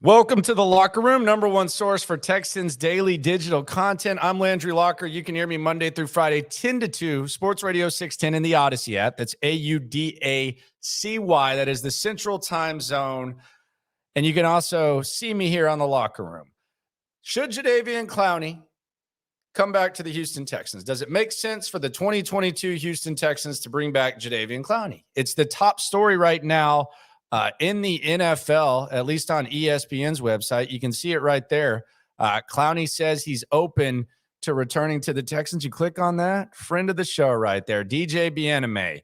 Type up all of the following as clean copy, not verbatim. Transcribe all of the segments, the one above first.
Welcome to the Locker Room, number one source for Texans daily digital content. I'm Landry Locker. You can hear me Monday through Friday, 10 to 2, Sports Radio 610 in the Odyssey app. That's Audacy. That is the Central Time Zone. And you can also see me here on the Locker Room. Should Jadeveon Clowney come back to the Houston Texans? Does it make sense for the 2022 Houston Texans to bring back Jadeveon Clowney? It's the top story right now in the NFL, at least on ESPN's website. You can see it right there. Clowney says he's open to returning to the Texans. You click on that, friend of the show right there, DJ Bieneme,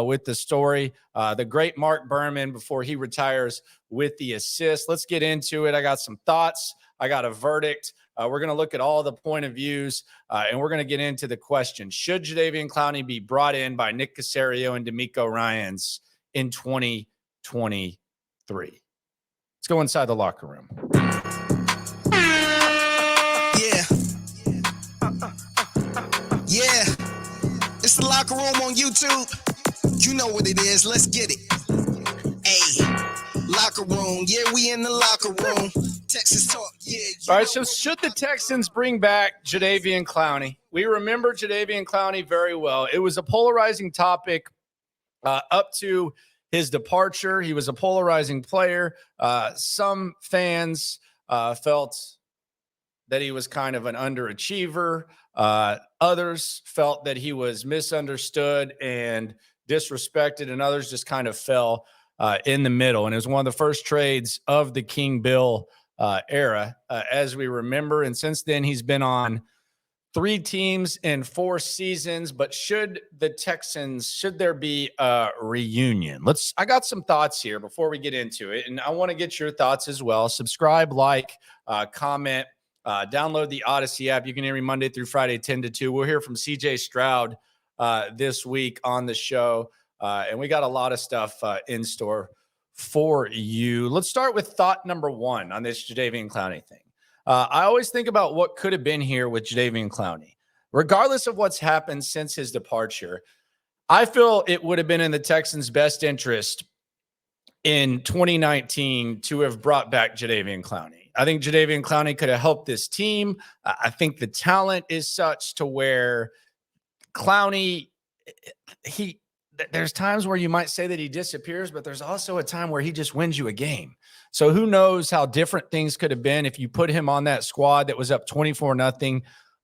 with the story. The great Mark Berman before he retires with the assist. Let's get into it. I got some thoughts. I got a verdict. We're going to look at all the point of views, and we're going to get into the question. Should Jadeveon Clowney be brought in by Nick Caserio and D'Amico Ryans in 2023? Let's go inside the locker room. Yeah. It's the Locker Room on YouTube. You know what it is. Let's get it. Hey, Locker Room. Yeah, we in the Locker Room. Texas talk. Yeah. All right, so should the Texans bring back Jadeveon Clowney? We remember Jadeveon Clowney very well. It was a polarizing topic up to his departure. He was a polarizing player. Some fans felt that he was kind of an underachiever. Others felt that he was misunderstood and disrespected, and others just kind of fell in the middle. And it was one of the first trades of the King Bill era, as we remember. And since then, he's been on 3 teams in 4 seasons. But should there be a reunion? I got some thoughts here before we get into it, and I want to get your thoughts as well. Subscribe, like, comment, download the Odyssey app. You can hear me Monday through Friday, 10 to 2. We'll hear from CJ Stroud this week on the show, and we got a lot of stuff in store for you. Let's start with thought number 1 on this Jadeveon Clowney thing. I always think about what could have been here with Jadeveon Clowney. Regardless of what's happened since his departure, I feel it would have been in the Texans' best interest in 2019 to have brought back Jadeveon Clowney. I think Jadeveon Clowney could have helped this team. I think the talent is such to where Clowney, there's times where you might say that he disappears, but there's also a time where he just wins you a game. So who knows how different things could have been if you put him on that squad that was up 24-0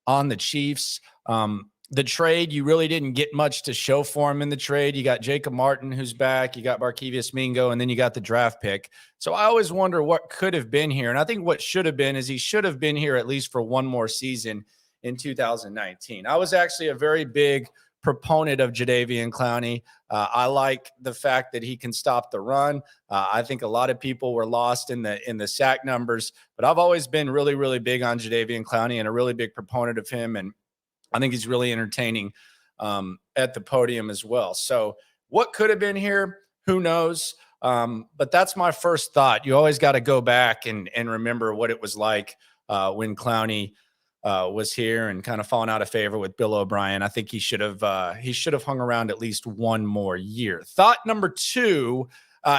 on the Chiefs. The trade, you really didn't get much to show for him in the trade. You got Jacob Martin, who's back. You got Barkevious Mingo, and then you got the draft pick. So I always wonder what could have been here. And I think what should have been is he should have been here at least for one more season in 2019. I was actually a very big proponent of Jadeveon Clowney. I like the fact that he can stop the run. I think a lot of people were lost in the sack numbers, but I've always been really, really big on Jadeveon Clowney and a really big proponent of him. And I think he's really entertaining at the podium as well. So what could have been here? Who knows? But that's my first thought. You always got to go back and remember what it was like when Clowney was here and kind of fallen out of favor with Bill O'Brien. I think he should have hung around at least one more year. Thought number 2,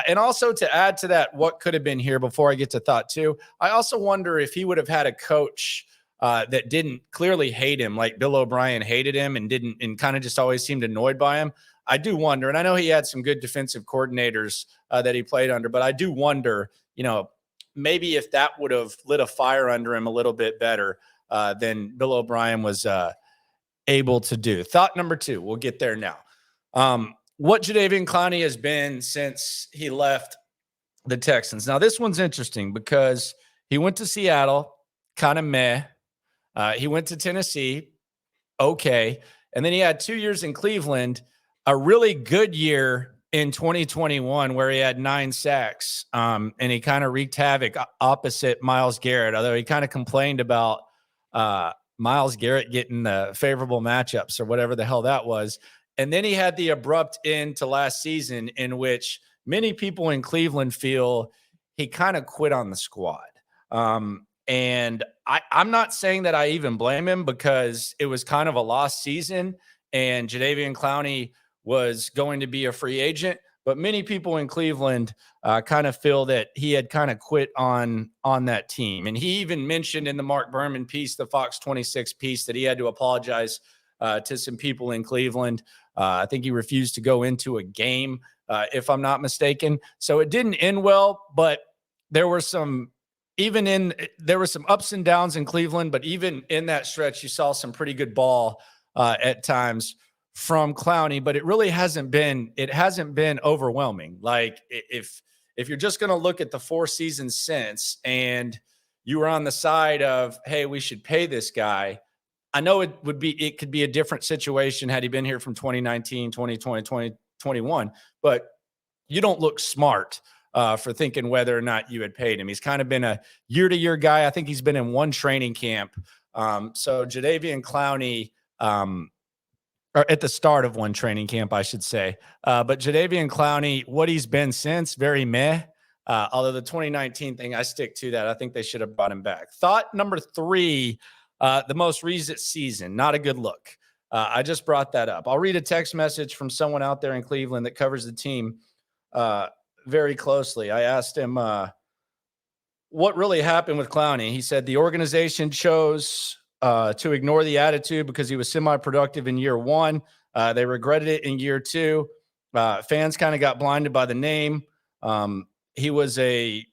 and also to add to that, what could have been here before I get to thought 2, I also wonder if he would have had a coach that didn't clearly hate him, like Bill O'Brien hated him and kind of just always seemed annoyed by him. I do wonder, and I know he had some good defensive coordinators that he played under, but I do wonder, maybe if that would have lit a fire under him a little bit better than Bill O'Brien was able to do. Thought number 2, we'll get there now. What Jadeveon Clowney has been since he left the Texans. Now, this one's interesting because he went to Seattle, kind of meh. He went to Tennessee, okay. And then he had 2 years in Cleveland, a really good year in 2021 where he had 9 sacks, and he kind of wreaked havoc opposite Myles Garrett, although he kind of complained about Myles Garrett getting the favorable matchups or whatever the hell that was. And then he had the abrupt end to last season in which many people in Cleveland feel he kind of quit on the squad. And I'm not saying that I even blame him because it was kind of a lost season and Jadeveon Clowney was going to be a free agent. but many people in Cleveland kind of feel that he had kind of quit on that team. And he even mentioned in the Mark Berman piece, the Fox 26 piece, that he had to apologize to some people in Cleveland. I think he refused to go into a game, if I'm not mistaken. So it didn't end well, but there were some ups and downs in Cleveland, but even in that stretch, you saw some pretty good ball at times from Clowney, but it really hasn't been overwhelming. Like if you're just going to look at the 4 seasons since and you were on the side of, hey, we should pay this guy. I know it could be a different situation had he been here from 2019, 2020, 2021, but you don't look smart for thinking whether or not you had paid him. He's kind of been a year-to-year guy. I think he's been in one training camp. So Jadeveon Clowney, or at the start of one training camp, I should say. But Jadeveon Clowney, what he's been since, very meh. Although the 2019 thing, I stick to that. I think they should have brought him back. Thought number 3, the most recent season, not a good look. I just brought that up. I'll read a text message from someone out there in Cleveland that covers the team very closely. I asked him what really happened with Clowney. He said the organization chose to ignore the attitude because he was semi-productive in year 1. They regretted it in year 2. Fans kind of got blinded by the name. He was a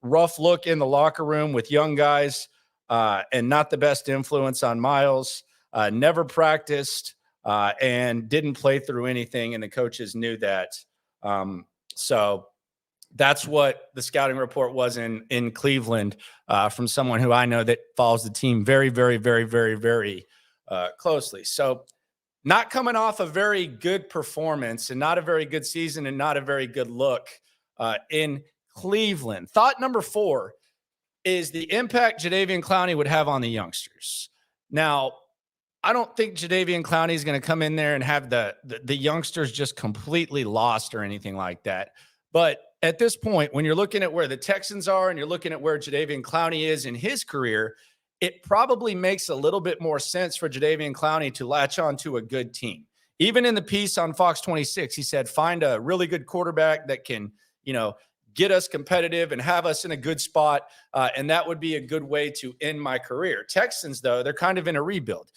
rough look in the locker room with young guys and not the best influence on Miles. Never practiced and didn't play through anything, and the coaches knew that. So that's what the scouting report was in Cleveland from someone who I know that follows the team very, very, very, very, very closely. So not coming off a very good performance and not a very good season and not a very good look in Cleveland. Thought number 4 is the impact Jadeveon Clowney would have on the youngsters. Now, I don't think Jadeveon Clowney is going to come in there and have the youngsters just completely lost or anything like that. But at this point, when you're looking at where the Texans are and you're looking at where Jadeveon Clowney is in his career, it probably makes a little bit more sense for Jadeveon Clowney to latch on to a good team. Even in the piece on Fox 26, he said, find a really good quarterback that can, get us competitive and have us in a good spot. And that would be a good way to end my career. Texans, though, they're kind of in a rebuild.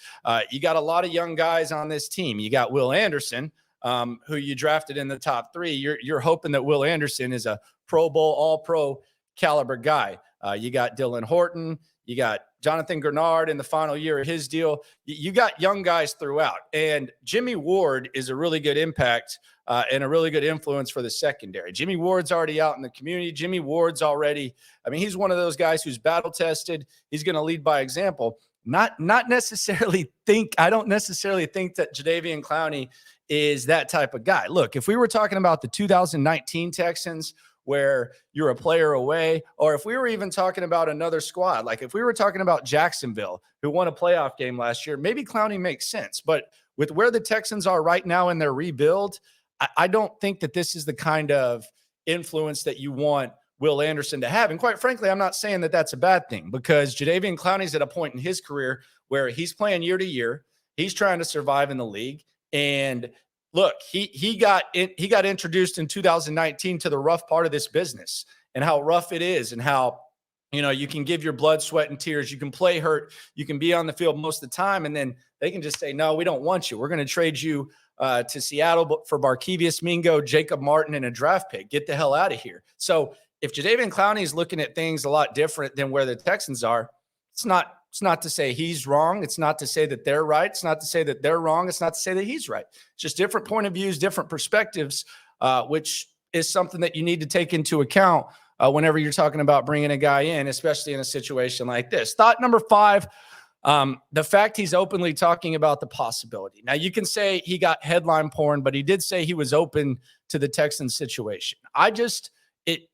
You got a lot of young guys on this team. You got Will Anderson, who you drafted in the top 3. You're hoping that Will Anderson is a Pro Bowl, all-pro caliber guy. You got Dylan Horton. You got Jonathan Grenard in the final year of his deal. You got young guys throughout. And Jimmy Ward is a really good impact and a really good influence for the secondary. Jimmy Ward's already out in the community. Jimmy Ward's already, he's one of those guys who's battle tested. He's going to lead by example. I don't necessarily think that Jadeveon Clowney is that type of guy. Look, if we were talking about the 2019 Texans, where you're a player away, or if we were even talking about another squad, like if we were talking about Jacksonville, who won a playoff game last year, maybe Clowney makes sense. But with where the Texans are right now in their rebuild, I don't think that this is the kind of influence that you want Will Anderson to have. And quite frankly, I'm not saying that that's a bad thing, because Jadeveon Clowney's at a point in his career where he's playing year to year. He's trying to survive in the league. And look, he got introduced in 2019 to the rough part of this business and how rough it is, and how, you can give your blood, sweat, and tears. You can play hurt. You can be on the field most of the time. And then they can just say, no, we don't want you. We're going to trade you to Seattle for Barkevious Mingo, Jacob Martin, and a draft pick. Get the hell out of here. So if Jadeveon Clowney is looking at things a lot different than where the Texans are, it's not to say he's wrong. It's not to say that they're right. It's not to say that they're wrong. It's not to say that he's right. It's just different point of views, different perspectives, which is something that you need to take into account whenever you're talking about bringing a guy in, especially in a situation like this. Thought number 5, the fact he's openly talking about the possibility. Now, you can say he got headline porn, but he did say he was open to the Texans situation.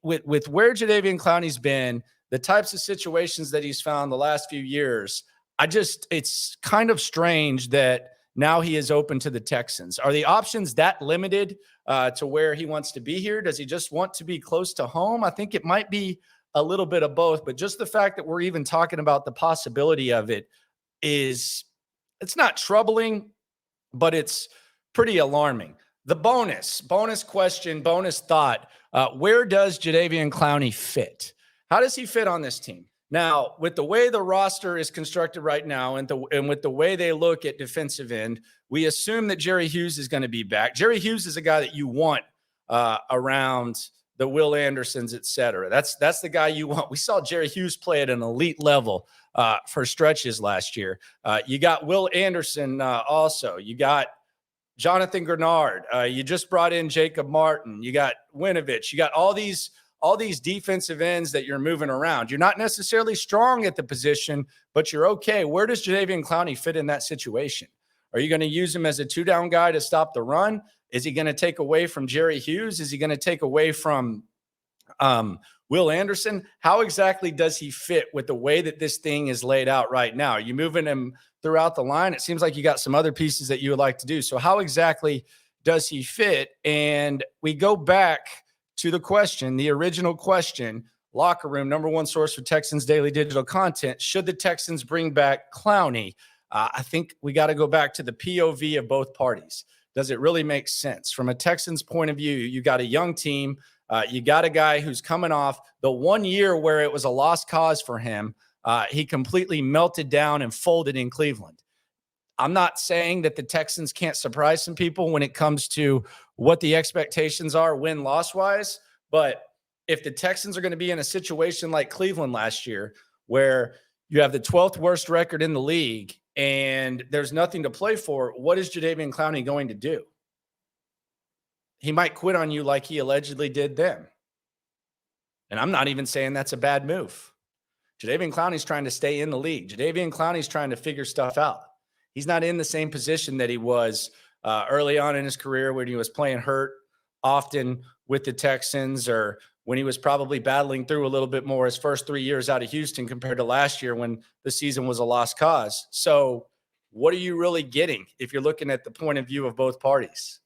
With where Jadeveon Clowney's been, the types of situations that he's found the last few years, it's kind of strange that now he is open to the Texans. Are the options that limited to where he wants to be here? Does he just want to be close to home? I think it might be a little bit of both, but just the fact that we're even talking about the possibility of it it's not troubling, but it's pretty alarming. The bonus question, bonus thought. Where does Jadeveon Clowney fit? How does he fit on this team? Now, with the way the roster is constructed right now and with the way they look at defensive end, we assume that Jerry Hughes is going to be back. Jerry Hughes is a guy that you want around the Will Andersons, et cetera. That's the guy you want. We saw Jerry Hughes play at an elite level for stretches last year. You got Will Anderson also. You got Jonathan Grenard. You just brought in Jacob Martin. You got Winovich. You got all these defensive ends that you're moving around. You're not necessarily strong at the position, but you're okay. Where does Jadeveon Clowney fit in that situation? Are you going to use him as a two-down guy to stop the run? Is he going to take away from Jerry Hughes? Is he going to take away from Will Anderson? How exactly does he fit with the way that this thing is laid out right now? Are you moving him throughout the line? It seems like you got some other pieces that you would like to do. So how exactly does he fit? And we go back to the question, the original question, Locker Room, number one source for Texans daily digital content. Should the Texans bring back Clowney? I think we got to go back to the POV of both parties. Does it really make sense? From a Texans point of view, you got a young team. You got a guy who's coming off the 1 year where it was a lost cause for him. He completely melted down and folded in Cleveland. I'm not saying that the Texans can't surprise some people when it comes to what the expectations are win-loss wise, but if the Texans are going to be in a situation like Cleveland last year where you have the 12th worst record in the league and there's nothing to play for, what is Jadeveon Clowney going to do? He might quit on you like he allegedly did then. And I'm not even saying that's a bad move. Jadeveon Clowney's trying to stay in the league. Jadeveon Clowney's trying to figure stuff out. He's not in the same position that he was early on in his career when he was playing hurt often with the Texans, or when he was probably battling through a little bit more his first 3 years out of Houston compared to last year when the season was a lost cause. So what are you really getting if you're looking at the point of view of both parties?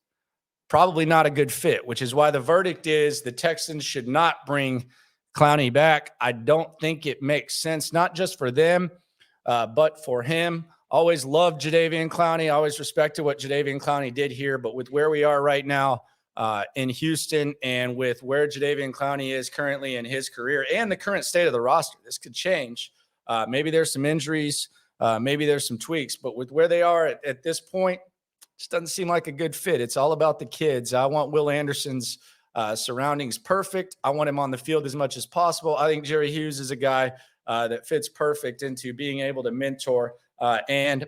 Probably not a good fit, which is why the verdict is the Texans should not bring Clowney back. I don't think it makes sense, not just for them, but for him. Always loved Jadeveon Clowney. Always respected what Jadeveon Clowney did here. But with where we are right now in Houston and with where Jadeveon Clowney is currently in his career and the current state of the roster, this could change. Maybe there's some injuries. Maybe there's some tweaks. But with where they are at this point, just doesn't seem like a good fit. It's all about the kids. I want Will Anderson's surroundings perfect. I want him on the field as much as possible. I think Jerry Hughes is a guy that fits perfect into being able to mentor and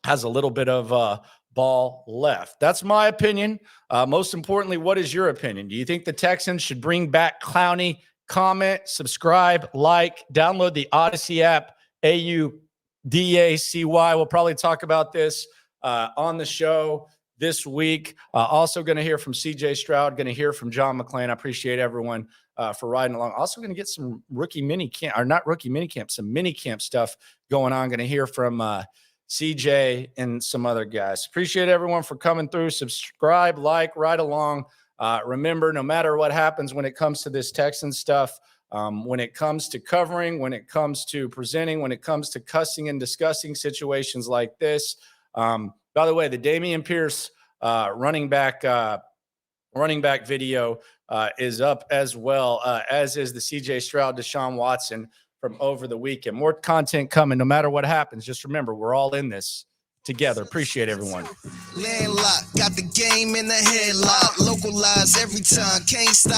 has a little bit of ball left. That's my opinion. Most importantly, what is your opinion? Do you think the Texans should bring back Clowney? Comment, subscribe, like, download the Odyssey app, AUDACY. We'll probably talk about this on the show this week. Also going to hear from CJ Stroud, going to hear from John McClain. I appreciate everyone for riding along. Also going to get some rookie mini camp, or not rookie mini camp, some mini camp stuff going on. Going to hear from CJ and some other guys. Appreciate everyone for coming through. Subscribe, like, ride along. Remember, no matter what happens when it comes to this Texan stuff, when it comes to covering, when it comes to presenting, when it comes to cussing and discussing situations like this. By the way, the Dameon Pierce running back video is up as well, as is the CJ Stroud, Deshaun Watson from over the weekend. More content coming no matter what happens. Just remember, we're all in this together. Appreciate everyone. Landlocked, got the game in the headlock. Localized every time, can't stop.